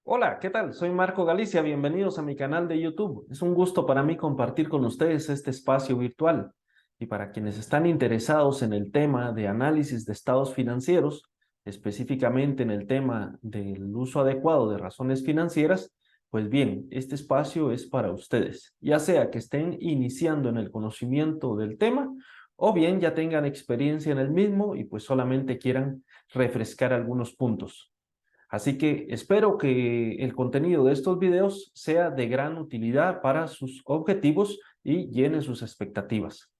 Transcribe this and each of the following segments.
Hola, ¿qué tal? Soy Marco Galicia, bienvenidos a mi canal de YouTube. Es un gusto para mí compartir con ustedes este espacio virtual. Y para quienes están interesados en el tema de análisis de estados financieros, específicamente en el tema del uso adecuado de razones financieras, pues bien, este espacio es para ustedes, ya sea que estén iniciando en el conocimiento del tema o bien ya tengan experiencia en el mismo y pues solamente quieran refrescar algunos puntos. Así que espero que el contenido de estos videos sea de gran utilidad para sus objetivos y llene sus expectativas.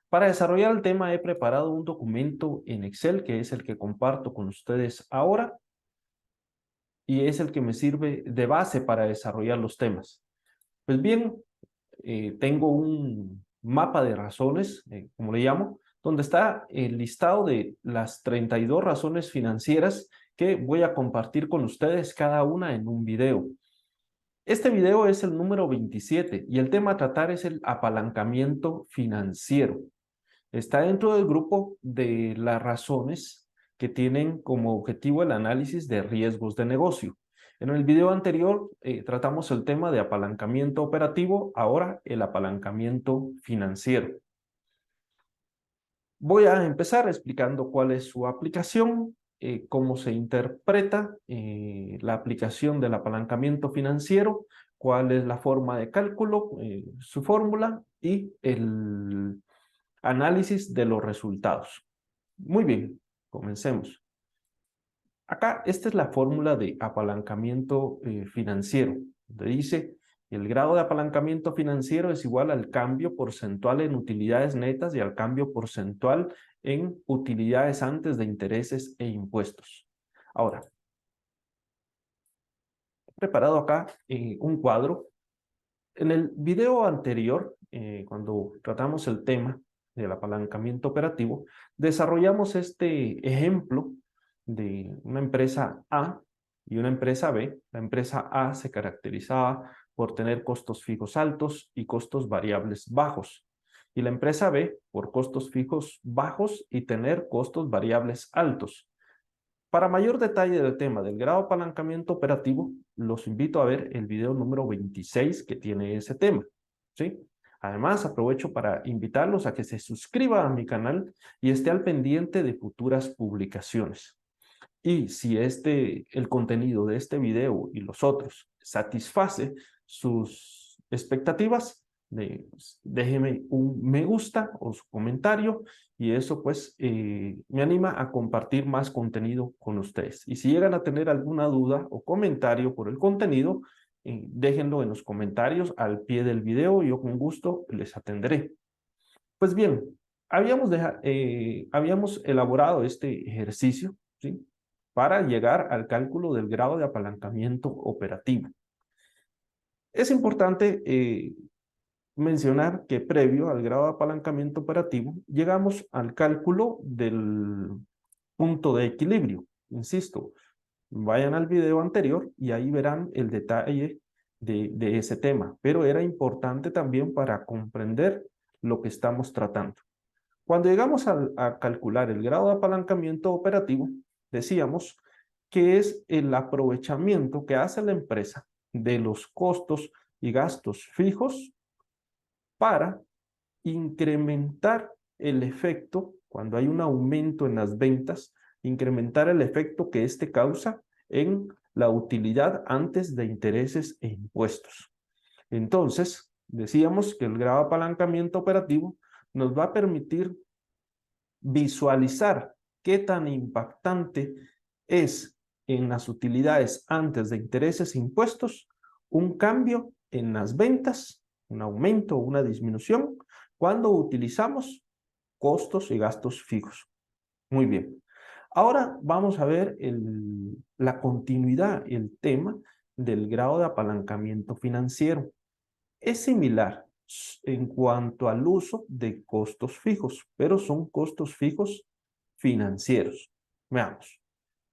Para desarrollar el tema he preparado un documento en Excel que es el que comparto con ustedes ahora y es el que me sirve de base para desarrollar los temas. Pues bien, tengo un mapa de razones, como le llamo, donde está el listado de las 32 razones financieras que voy a compartir con ustedes cada una en un video. Este video es el número 27 y el tema a tratar es el apalancamiento financiero. Está dentro del grupo de las razones que tienen como objetivo el análisis de riesgos de negocio. En el video anterior tratamos el tema de apalancamiento operativo, ahora el apalancamiento financiero. Voy a empezar explicando cuál es su aplicación, cómo se interpreta la aplicación del apalancamiento financiero, cuál es la forma de cálculo, su fórmula y el análisis de los resultados. Muy bien, comencemos. Acá, esta es la fórmula de apalancamiento financiero, donde dice el grado de apalancamiento financiero es igual al cambio porcentual en utilidades netas y al cambio porcentual en utilidades antes de intereses e impuestos. Ahora, he preparado acá un cuadro. En el video anterior, cuando tratamos el tema del apalancamiento operativo, desarrollamos este ejemplo de una empresa A y una empresa B. La empresa A se caracterizaba por tener costos fijos altos y costos variables bajos. Y la empresa B por costos fijos bajos y tener costos variables altos. Para mayor detalle del tema del grado de apalancamiento operativo, los invito a ver el video número 26 que tiene ese tema, ¿sí? Además, aprovecho para invitarlos a que se suscriban a mi canal y esté al pendiente de futuras publicaciones. Y si el contenido de este video y los otros satisface sus expectativas, déjeme un me gusta o su comentario y eso pues me anima a compartir más contenido con ustedes. Y si llegan a tener alguna duda o comentario por el contenido, déjenlo en los comentarios al pie del video y yo con gusto les atenderé. Pues bien, habíamos elaborado este ejercicio, ¿sí? Para llegar al cálculo del grado de apalancamiento operativo. Es importante mencionar que previo al grado de apalancamiento operativo, llegamos al cálculo del punto de equilibrio. Insisto, vayan al video anterior y ahí verán el detalle de ese tema, pero era importante también para comprender lo que estamos tratando. Cuando llegamos a calcular el grado de apalancamiento operativo, decíamos que es el aprovechamiento que hace la empresa de los costos y gastos fijos para incrementar el efecto, cuando hay un aumento en las ventas, incrementar el efecto que éste causa en la utilidad antes de intereses e impuestos. Entonces, decíamos que el grado de apalancamiento operativo nos va a permitir visualizar qué tan impactante es en las utilidades antes de intereses e impuestos un cambio en las ventas, un aumento o una disminución, cuando utilizamos costos y gastos fijos. Muy bien. Ahora vamos a ver la continuidad, el tema del grado de apalancamiento financiero. Es similar en cuanto al uso de costos fijos, pero son costos fijos financieros. Veamos.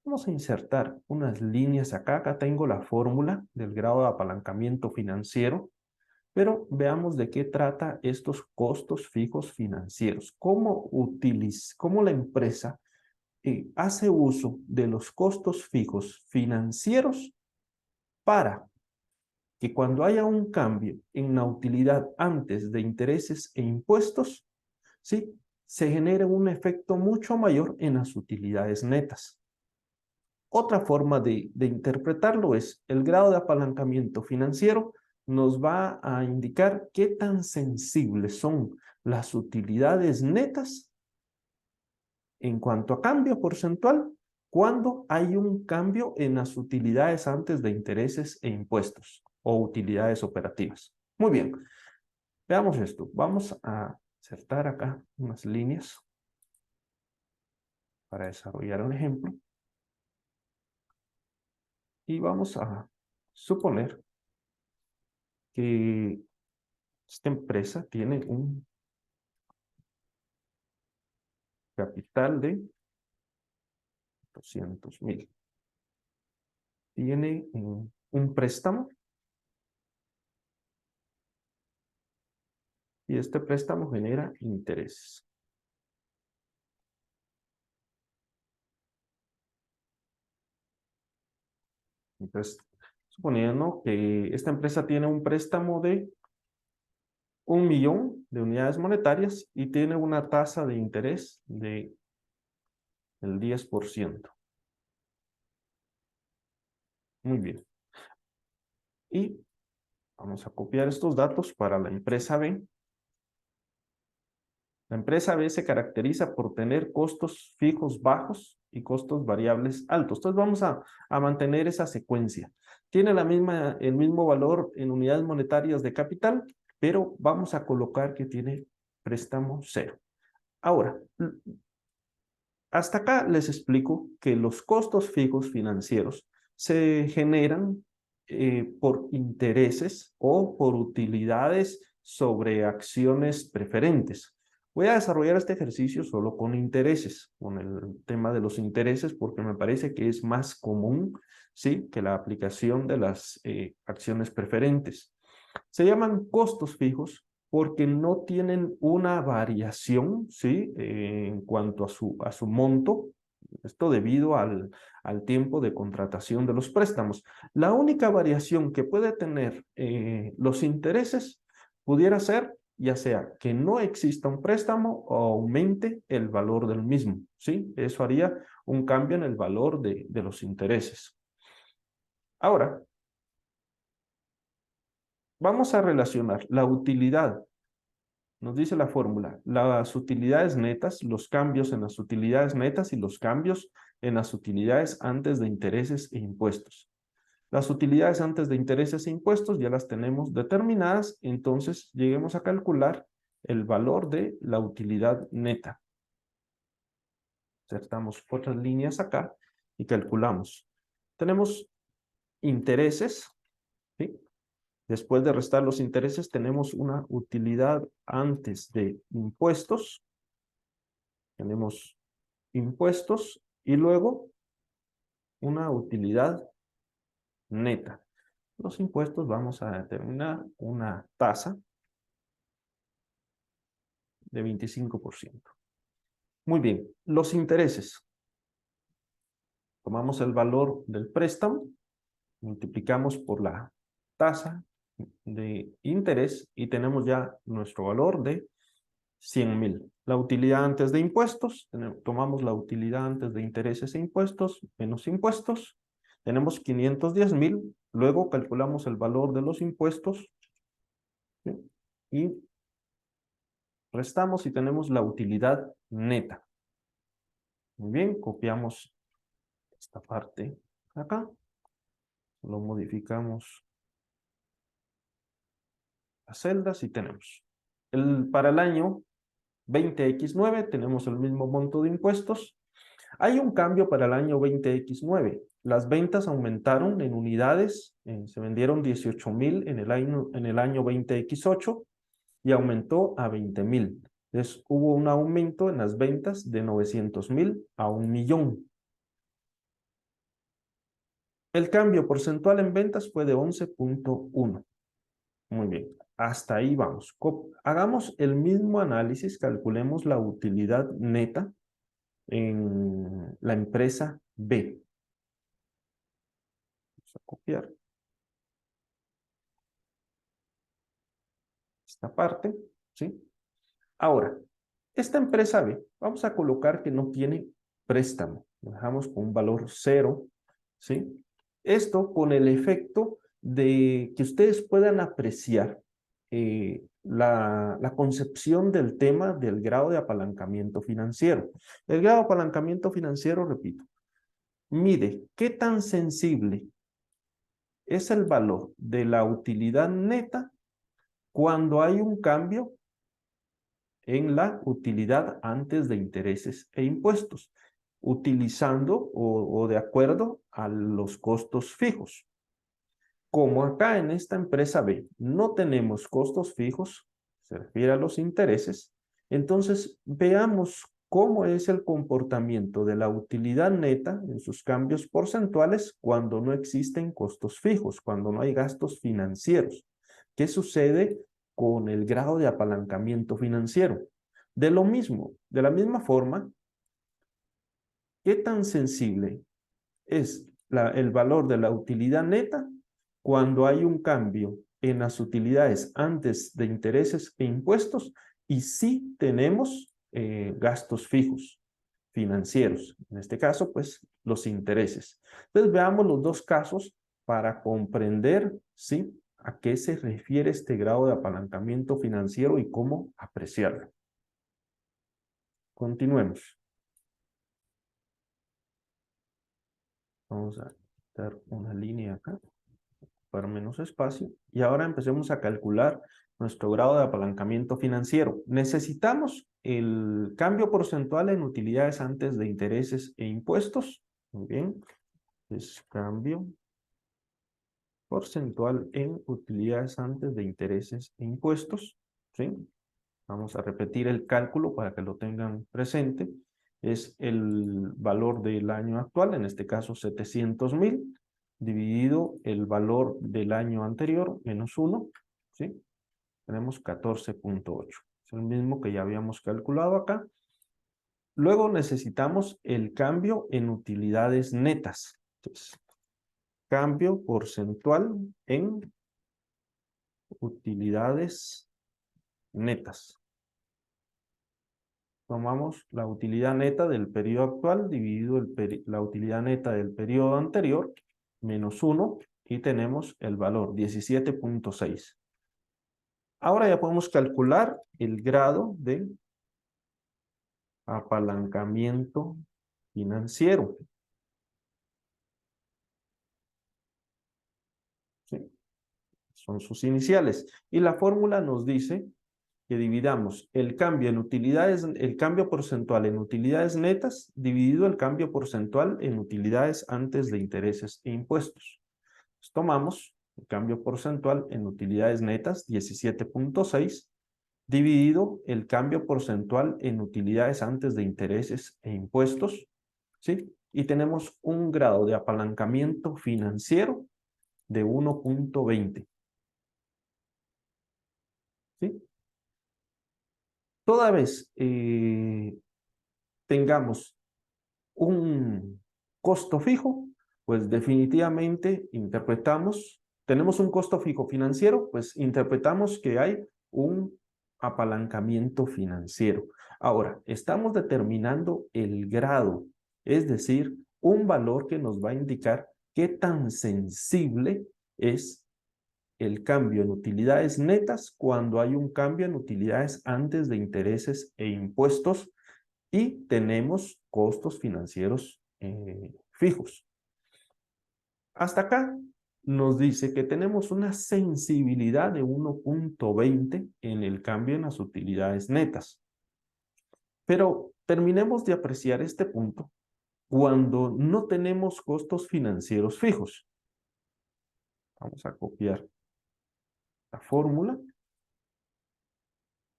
Vamos a insertar unas líneas acá. Acá tengo la fórmula del grado de apalancamiento financiero, pero veamos de qué trata estos costos fijos financieros. Cómo la empresa hace uso de los costos fijos financieros para que cuando haya un cambio en la utilidad antes de intereses e impuestos, ¿sí?, se genere un efecto mucho mayor en las utilidades netas. Otra forma de interpretarlo es el grado de apalancamiento financiero nos va a indicar qué tan sensibles son las utilidades netas en cuanto a cambio porcentual cuando hay un cambio en las utilidades antes de intereses e impuestos o utilidades operativas. Muy bien, veamos esto. Vamos a insertar acá unas líneas para desarrollar un ejemplo. Y vamos a suponer que esta empresa tiene un capital de 200,000. Tiene un préstamo y este préstamo genera intereses. Entonces, suponiendo que esta empresa tiene un préstamo de 1,000,000 de unidades monetarias y tiene una tasa de interés de el 10%. Muy bien. Y vamos a copiar estos datos para la empresa B. La empresa B se caracteriza por tener costos fijos bajos y costos variables altos. Entonces vamos a mantener esa secuencia. Tiene el mismo valor en unidades monetarias de capital, pero vamos a colocar que tiene préstamo cero. Ahora, hasta acá les explico que los costos fijos financieros se generan por intereses o por utilidades sobre acciones preferentes. Voy a desarrollar este ejercicio solo con intereses, con el tema de los intereses, porque me parece que es más común, ¿sí?, que la aplicación de las acciones preferentes. Se llaman costos fijos porque no tienen una variación, ¿sí?, en cuanto a su monto, esto debido al tiempo de contratación de los préstamos. La única variación que puede tener los intereses pudiera ser ya sea que no exista un préstamo o aumente el valor del mismo, ¿sí? Eso haría un cambio en el valor de los intereses. Ahora, vamos a relacionar la utilidad. Nos dice la fórmula, las utilidades netas, los cambios en las utilidades netas y los cambios en las utilidades antes de intereses e impuestos. Las utilidades antes de intereses e impuestos ya las tenemos determinadas, entonces lleguemos a calcular el valor de la utilidad neta. Insertamos otras líneas acá y calculamos. Tenemos intereses, ¿sí? Después de restar los intereses, tenemos una utilidad antes de impuestos. Tenemos impuestos y luego una utilidad neta. Los impuestos vamos a determinar una tasa de 25%. Muy bien, los intereses. Tomamos el valor del préstamo, multiplicamos por la tasa de interés y tenemos ya nuestro valor de 100,000. La utilidad antes de impuestos, tomamos la utilidad antes de intereses e impuestos, menos impuestos, tenemos 510,000, luego calculamos el valor de los impuestos, ¿sí?, y restamos y tenemos la utilidad neta. Muy bien, copiamos esta parte acá, lo modificamos las celdas y tenemos. Para el año 20X9 tenemos el mismo monto de impuestos. Hay un cambio para el año 20X9. Las ventas aumentaron en unidades, se vendieron 18,000 en el año 20X8 y aumentó a 20,000. Entonces hubo un aumento en las ventas de 900,000 a 1,000,000. El cambio porcentual en ventas fue de 11,1. Muy bien, hasta ahí vamos. Hagamos el mismo análisis, calculemos la utilidad neta en la empresa B. Vamos a copiar. esta parte, ¿sí? Ahora, esta empresa B, vamos a colocar que no tiene préstamo. Lo dejamos con un valor 0, ¿sí? Esto con el efecto de que ustedes puedan apreciar la concepción del tema del grado de apalancamiento financiero. El grado de apalancamiento financiero, repito, mide qué tan sensible es el valor de la utilidad neta cuando hay un cambio en la utilidad antes de intereses e impuestos, utilizando o de acuerdo a los costos fijos. Como acá en esta empresa B no tenemos costos fijos, se refiere a los intereses, entonces veamos cómo es el comportamiento de la utilidad neta en sus cambios porcentuales cuando no existen costos fijos, cuando no hay gastos financieros. ¿Qué sucede con el grado de apalancamiento financiero? De lo mismo, de la misma forma, ¿qué tan sensible es el valor de la utilidad neta cuando hay un cambio en las utilidades antes de intereses e impuestos y sí tenemos gastos fijos financieros? En este caso, pues, los intereses. Entonces, veamos los dos casos para comprender, ¿sí?, a qué se refiere este grado de apalancamiento financiero y cómo apreciarlo. Continuemos. Vamos a dar una línea acá para menos espacio. Y ahora empecemos a calcular nuestro grado de apalancamiento financiero. Necesitamos el cambio porcentual en utilidades antes de intereses e impuestos. Muy bien. Es cambio porcentual en utilidades antes de intereses e impuestos. ¿Sí? Vamos a repetir el cálculo para que lo tengan presente. Es el valor del año actual, en este caso 700,000, dividido el valor del año anterior, menos 1, ¿sí? Tenemos 14.8. Es el mismo que ya habíamos calculado acá. Luego necesitamos el cambio en utilidades netas. Entonces, cambio porcentual en utilidades netas. Tomamos la utilidad neta del periodo actual dividido la utilidad neta del periodo anterior, menos 1, y tenemos el valor 17.6. Ahora ya podemos calcular el grado de apalancamiento financiero. ¿Sí? Son sus iniciales. Y la fórmula nos dice que dividamos el cambio en utilidades, el cambio porcentual en utilidades netas, dividido el cambio porcentual en utilidades antes de intereses e impuestos. Pues tomamos el cambio porcentual en utilidades netas, 17.6, dividido el cambio porcentual en utilidades antes de intereses e impuestos, ¿sí? Y tenemos un grado de apalancamiento financiero de 1.20. ¿Sí? Toda vez tengamos un costo fijo, pues definitivamente tenemos un costo fijo financiero, pues interpretamos que hay un apalancamiento financiero. Ahora, estamos determinando el grado, es decir, un valor que nos va a indicar qué tan sensible es el cambio en utilidades netas cuando hay un cambio en utilidades antes de intereses e impuestos y tenemos costos financieros fijos. Hasta acá nos dice que tenemos una sensibilidad de 1.20 en el cambio en las utilidades netas. Pero terminemos de apreciar este punto cuando no tenemos costos financieros fijos. Vamos a copiar la fórmula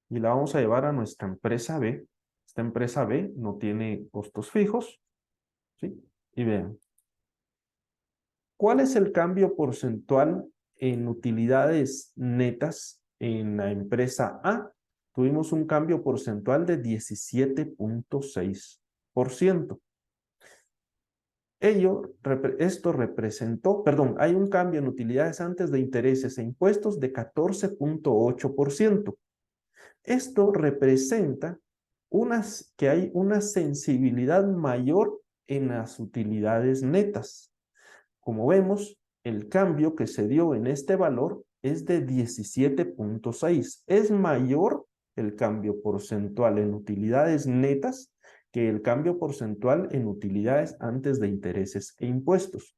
y la vamos a llevar a nuestra empresa B. Esta empresa B no tiene costos fijos, ¿sí? Y vean, ¿cuál es el cambio porcentual en utilidades netas en la empresa A? Tuvimos un cambio porcentual de 17.6%. Esto representó, perdón, hay un cambio en utilidades antes de intereses e impuestos de 14.8%. Esto representa que hay una sensibilidad mayor en las utilidades netas. Como vemos, el cambio que se dio en este valor es de 17.6. Es mayor el cambio porcentual en utilidades netas que el cambio porcentual en utilidades antes de intereses e impuestos.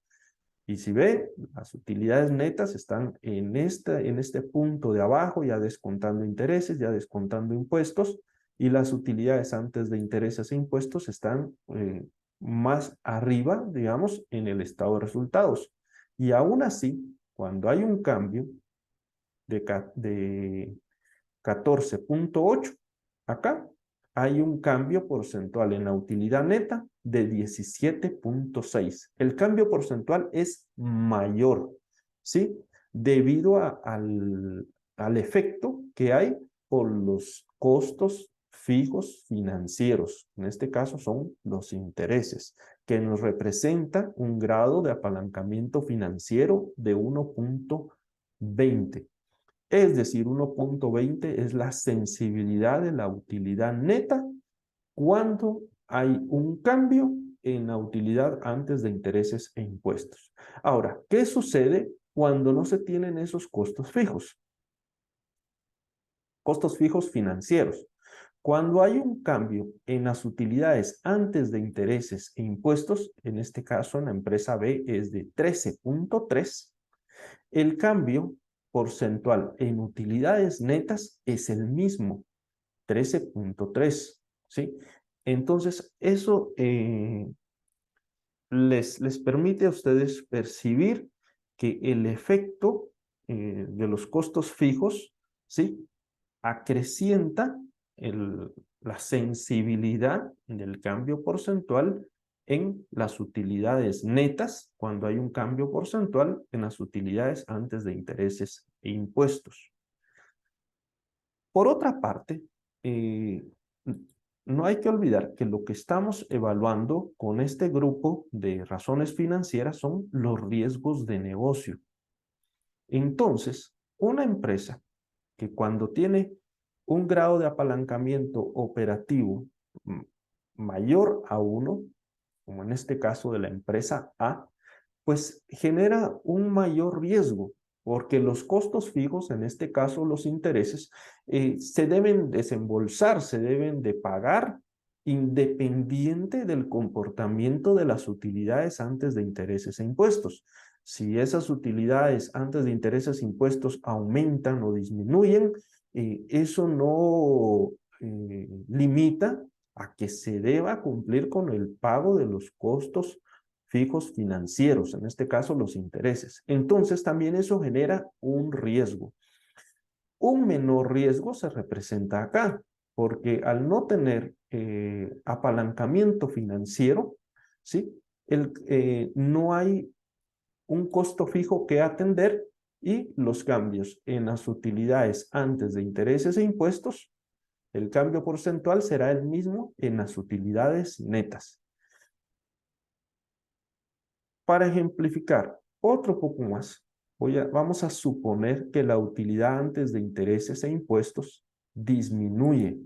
Y si ve, las utilidades netas están en este punto de abajo, ya descontando intereses, ya descontando impuestos, y las utilidades antes de intereses e impuestos están más arriba, digamos, en el estado de resultados. Y aún así, cuando hay un cambio de 14.8, acá hay un cambio porcentual en la utilidad neta de 17.6. El cambio porcentual es mayor, ¿sí? Debido al efecto que hay por los costos fijos financieros. En este caso son los intereses, que nos representa un grado de apalancamiento financiero de 1.20. Es decir, 1.20 es la sensibilidad de la utilidad neta cuando hay un cambio en la utilidad antes de intereses e impuestos. Ahora, ¿qué sucede cuando no se tienen esos costos fijos? Costos fijos financieros. Cuando hay un cambio en las utilidades antes de intereses e impuestos, en este caso en la empresa B es de 13.3, el cambio porcentual en utilidades netas es el mismo, 13.3, ¿sí? Entonces, eso les permite a ustedes percibir que el efecto de los costos fijos, ¿sí? Acrecienta la sensibilidad del cambio porcentual en las utilidades netas cuando hay un cambio porcentual en las utilidades antes de intereses e impuestos. Por otra parte, no hay que olvidar que lo que estamos evaluando con este grupo de razones financieras son los riesgos de negocio. Entonces, una empresa que cuando tiene un grado de apalancamiento operativo mayor a 1, como en este caso de la empresa A, pues genera un mayor riesgo, porque los costos fijos, en este caso los intereses, se deben desembolsar, se deben de pagar independiente del comportamiento de las utilidades antes de intereses e impuestos. Si esas utilidades antes de intereses e impuestos aumentan o disminuyen, eso no limita a que se deba cumplir con el pago de los costos fijos financieros, en este caso los intereses. Entonces también eso genera un riesgo. Un menor riesgo se representa acá, porque al no tener apalancamiento financiero, ¿sí? No hay un costo fijo que atender y los cambios en las utilidades antes de intereses e impuestos, el cambio porcentual será el mismo en las utilidades netas. Para ejemplificar otro poco más, vamos a suponer que la utilidad antes de intereses e impuestos disminuye,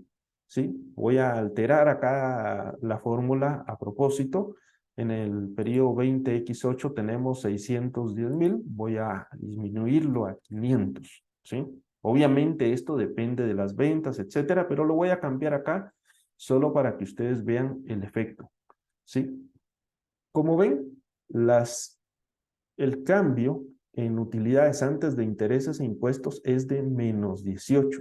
¿sí? Voy a alterar acá la fórmula a propósito. En el periodo 20x8 tenemos 610,000, voy a disminuirlo a 500, ¿sí? Obviamente esto depende de las ventas, etcétera, pero lo voy a cambiar acá solo para que ustedes vean el efecto, ¿sí? Como ven, el cambio en utilidades antes de intereses e impuestos es de menos 18.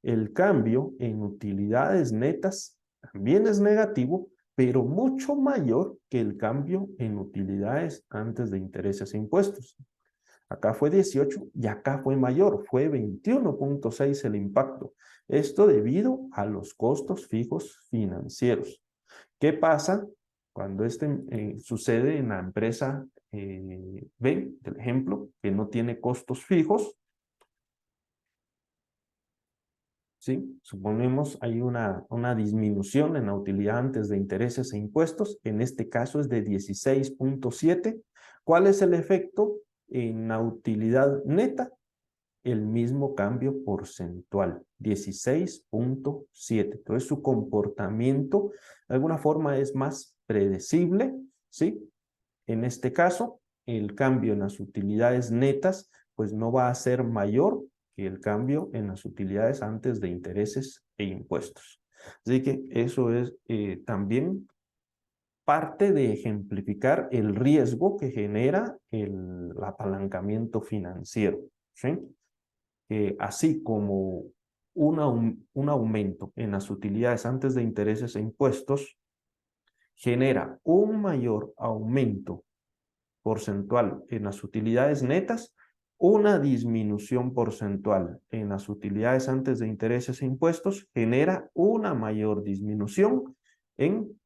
El cambio en utilidades netas también es negativo, pero mucho mayor que el cambio en utilidades antes de intereses e impuestos. Acá fue 18 y acá fue mayor, fue 21.6 el impacto. Esto debido a los costos fijos financieros. ¿Qué pasa cuando sucede en la empresa B, del ejemplo, que no tiene costos fijos? ¿sí? Suponemos hay una disminución en la utilidad antes de intereses e impuestos, en este caso es de 16.7. ¿Cuál es el efecto en la utilidad neta? El mismo cambio porcentual, 16.7. Entonces su comportamiento de alguna forma es más predecible, ¿sí? En este caso, el cambio en las utilidades netas pues no va a ser mayor que el cambio en las utilidades antes de intereses e impuestos. Así que eso es también parte de ejemplificar el riesgo que genera el apalancamiento financiero, ¿sí? Así como un aumento en las utilidades antes de intereses e impuestos genera un mayor aumento porcentual en las utilidades netas, una disminución porcentual en las utilidades antes de intereses e impuestos genera una mayor disminución en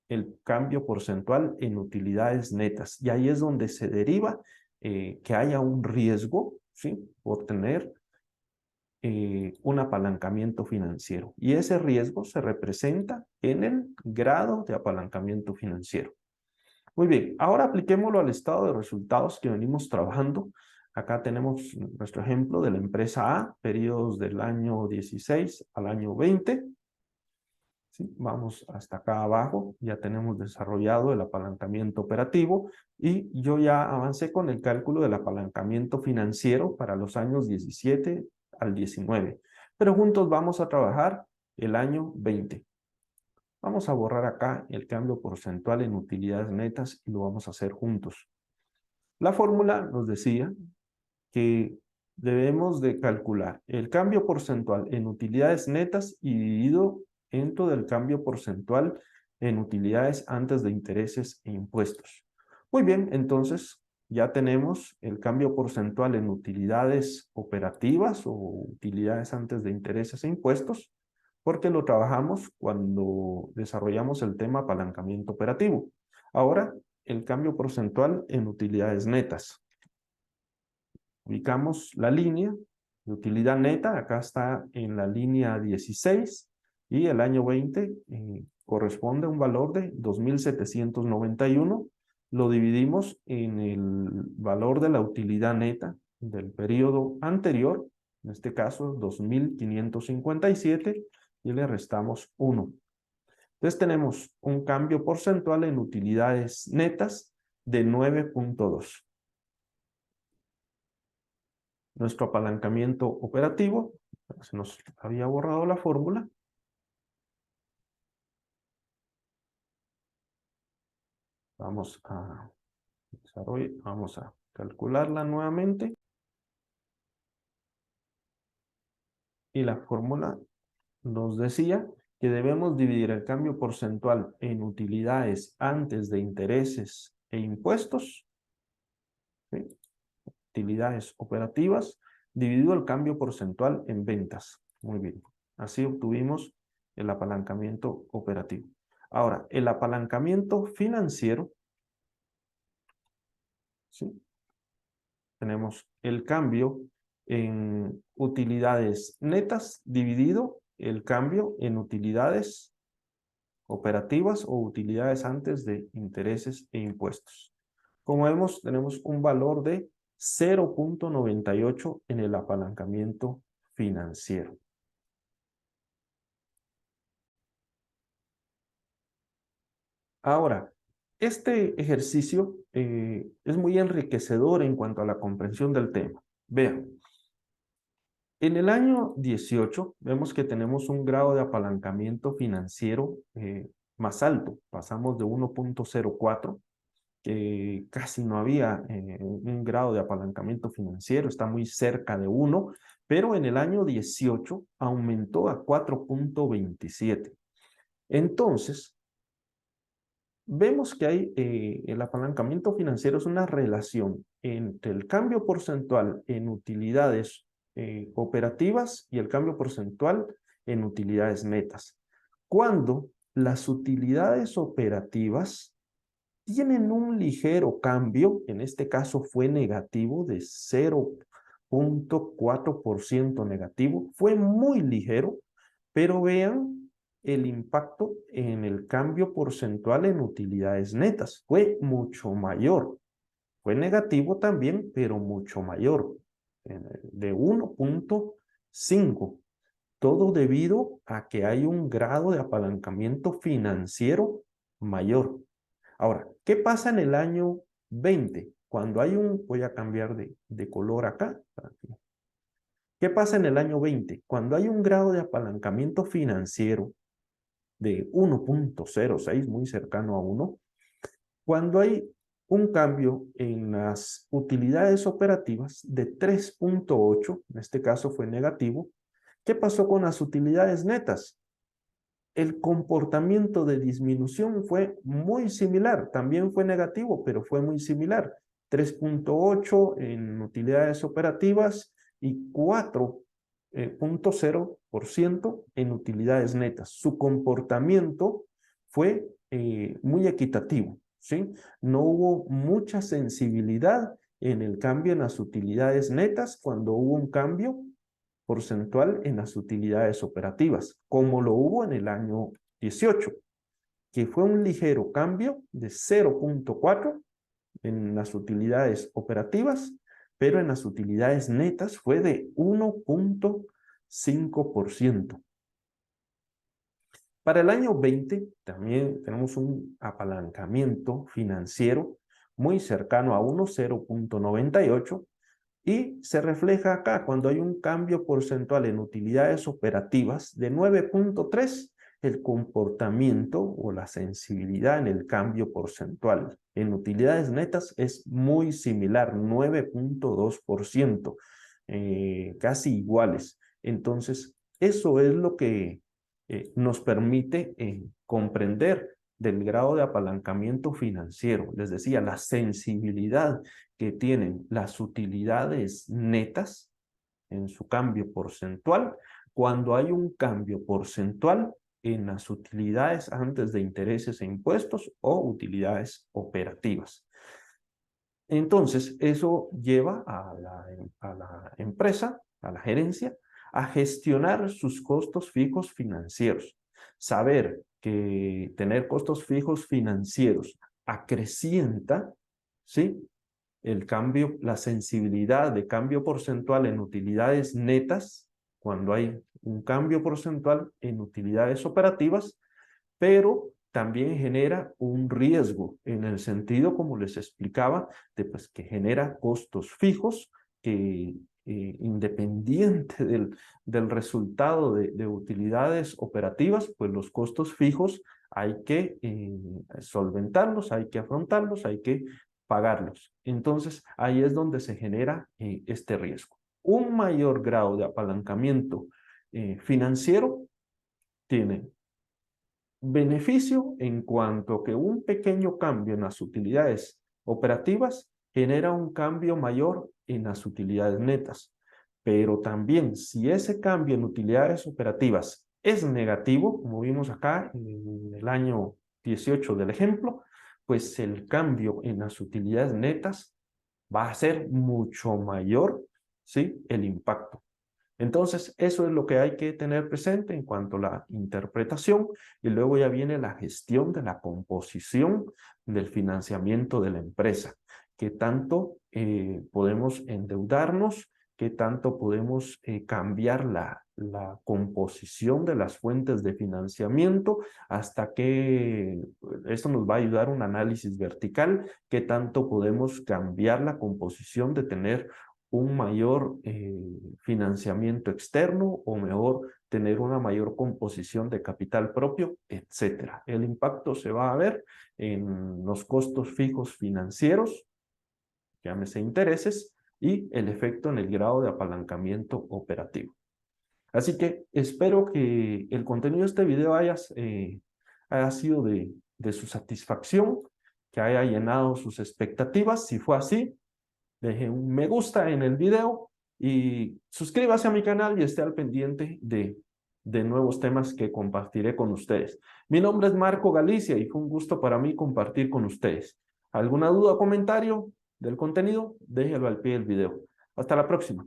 el cambio porcentual en utilidades netas. Y ahí es donde se deriva que haya un riesgo, ¿sí? Por tener un apalancamiento financiero. Y ese riesgo se representa en el grado de apalancamiento financiero. Muy bien, ahora apliquémoslo al estado de resultados que venimos trabajando. Acá tenemos nuestro ejemplo de la empresa A, periodos del año 16 al año 20. ¿Sí? Vamos hasta acá abajo, ya tenemos desarrollado el apalancamiento operativo y yo ya avancé con el cálculo del apalancamiento financiero para los años 17 al 19. Pero juntos vamos a trabajar el año 20. Vamos a borrar acá el cambio porcentual en utilidades netas y lo vamos a hacer juntos. La fórmula nos decía que debemos de calcular el cambio porcentual en utilidades netas y dividido entre el cambio porcentual en utilidades antes de intereses e impuestos. Muy bien, entonces ya tenemos el cambio porcentual en utilidades operativas o utilidades antes de intereses e impuestos, porque lo trabajamos cuando desarrollamos el tema apalancamiento operativo. Ahora, el cambio porcentual en utilidades netas. Ubicamos la línea de utilidad neta, acá está en la línea 16 y el año 20 corresponde a un valor de 2.791. Lo dividimos en el valor de la utilidad neta del periodo anterior, en este caso 2.557, y le restamos 1. Entonces tenemos un cambio porcentual en utilidades netas de 9.2. Nuestro apalancamiento operativo, se nos había borrado la fórmula. Vamos a calcularla nuevamente. Y la fórmula nos decía que debemos dividir el cambio porcentual en utilidades antes de intereses e impuestos, ¿sí? Utilidades operativas, dividido el cambio porcentual en ventas. Muy bien. Así obtuvimos el apalancamiento operativo. Ahora, el apalancamiento financiero, ¿sí? Tenemos el cambio en utilidades netas dividido el cambio en utilidades operativas o utilidades antes de intereses e impuestos. Como vemos, tenemos un valor de 0.98 en el apalancamiento financiero. Ahora, este ejercicio es muy enriquecedor en cuanto a la comprensión del tema. Vean, en el año 18 vemos que tenemos un grado de apalancamiento financiero más alto. Pasamos de 1.04, que casi no había un grado de apalancamiento financiero, está muy cerca de 1, pero en el año 18 aumentó a 4.27. Entonces, vemos que hay el apalancamiento financiero es una relación entre el cambio porcentual en utilidades operativas y el cambio porcentual en utilidades netas. Cuando las utilidades operativas tienen un ligero cambio, en este caso fue negativo de 0.4% negativo, fue muy ligero, Pero vean el impacto en el cambio porcentual en utilidades netas. Fue mucho mayor. Fue negativo también, pero mucho mayor, de 1.5. Todo debido a que hay un grado de apalancamiento financiero mayor. Ahora, ¿qué pasa en el año 20? Cuando hay voy a cambiar de color acá. ¿Qué pasa en el año 20? Cuando hay un grado de apalancamiento financiero de 1.06, muy cercano a 1, cuando hay un cambio en las utilidades operativas de 3.8, en este caso fue negativo, ¿qué pasó con las utilidades netas? El comportamiento de disminución fue muy similar, también fue negativo, pero fue muy similar. 3.8 en utilidades operativas y 4.0% en utilidades netas. Su comportamiento fue muy equitativo, ¿sí? No hubo mucha sensibilidad en el cambio en las utilidades netas cuando hubo un cambio porcentual en las utilidades operativas, como lo hubo en el año 18, que fue un ligero cambio de 0.4 en las utilidades operativas, pero en las utilidades netas fue de 1.5%. Para el año 20 también tenemos un apalancamiento financiero muy cercano a 1, 0.98, y se refleja acá cuando hay un cambio porcentual en utilidades operativas de 9.3, el comportamiento o la sensibilidad en el cambio porcentual. En utilidades netas es muy similar, 9.2%, casi iguales. Entonces, eso es lo que nos permite comprender del grado de apalancamiento financiero. Les decía, la sensibilidad que tienen las utilidades netas en su cambio porcentual cuando hay un cambio porcentual en las utilidades antes de intereses e impuestos o utilidades operativas. Entonces, eso lleva a la empresa, a la gerencia, a gestionar sus costos fijos financieros. Saber que tener costos fijos financieros acrecienta, ¿sí?, el cambio, la sensibilidad de cambio porcentual en utilidades netas, cuando hay un cambio porcentual en utilidades operativas, pero también genera un riesgo en el sentido, como les explicaba, de pues, que genera costos fijos que independiente del resultado de utilidades operativas, pues los costos fijos hay que solventarlos, hay que afrontarlos, hay que pagarlos. Entonces, ahí es donde se genera este riesgo. Un mayor grado de apalancamiento financiero tiene beneficio en cuanto a que un pequeño cambio en las utilidades operativas genera un cambio mayor en las utilidades netas. Pero también, si ese cambio en utilidades operativas es negativo, como vimos acá en el año 18 del ejemplo, pues el cambio en las utilidades netas va a ser mucho mayor, ¿sí?, el impacto. Entonces, eso es lo que hay que tener presente en cuanto a la interpretación, y luego ya viene la gestión de la composición del financiamiento de la empresa. ¿Qué tanto podemos endeudarnos? ¿Qué tanto podemos cambiar la composición de las fuentes de financiamiento? Hasta que esto nos va a ayudar un análisis vertical. ¿Qué tanto podemos cambiar la composición de tener un mayor financiamiento externo, o mejor, tener una mayor composición de capital propio, etcétera? El impacto se va a ver en los costos fijos financieros, llámese intereses, y el efecto en el grado de apalancamiento operativo. Así que espero que el contenido de este video haya sido de su satisfacción, que haya llenado sus expectativas. Si fue así, deje un me gusta en el video y suscríbase a mi canal y esté al pendiente de nuevos temas que compartiré con ustedes. Mi nombre es Marco Galicia y fue un gusto para mí compartir con ustedes. ¿Alguna duda o comentario del contenido? Déjelo al pie del video. Hasta la próxima.